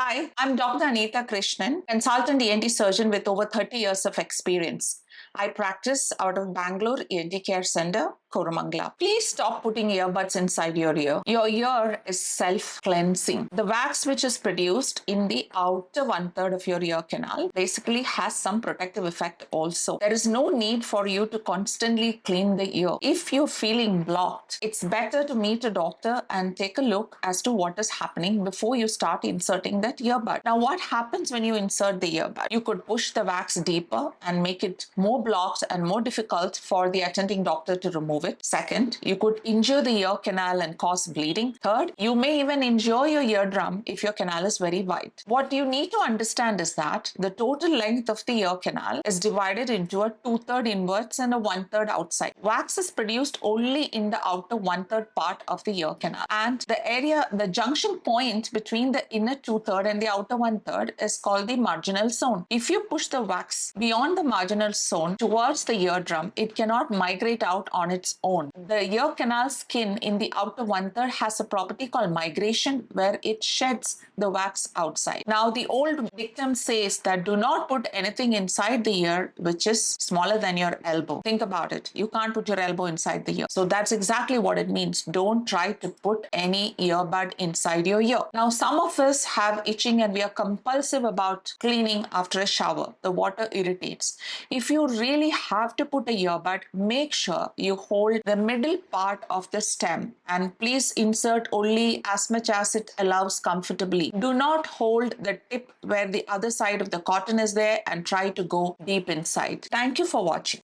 Hi, I'm Dr. Anita Krishnan, consultant ENT surgeon with over 30 years of experience. I practice out of Bangalore ENT Care Centre, Koramangala. Please stop putting earbuds inside your ear. Your ear is self-cleansing. The wax which is produced in the outer one-third of your ear canal basically has some protective effect also. There is no need for you to constantly clean the ear. If you're feeling blocked, it's better to meet a doctor and take a look as to what is happening before you start inserting that earbud. Now, what happens when you insert the earbud? You could push the wax deeper and make it more blocked and more difficult for the attending doctor to remove it. Second, you could injure the ear canal and cause bleeding. Third, you may even injure your eardrum if your canal is very wide. What you need to understand is that the total length of the ear canal is divided into a 2/3 inwards and a 1/3 outside. Wax is produced only in the outer 1/3 part of the ear canal, and the junction point between the inner 2/3 and the outer 1/3 is called the marginal zone. If you push the wax beyond the marginal zone towards the eardrum, it cannot migrate out on its own. The ear canal skin in the outer 1/3 has a property called migration, where it sheds the wax outside. Now, the old dictum says that do not put anything inside the ear which is smaller than your elbow. Think about it. You can't put your elbow inside the ear. So that's exactly what it means. Don't try to put any earbud inside your ear. Now, some of us have itching and we are compulsive about cleaning after a shower. The water irritates. If you really have to put a earbud, make sure you hold the middle part of the stem and please insert only as much as it allows comfortably. Do not hold the tip where the other side of the cotton is there and try to go deep inside. Thank you for watching.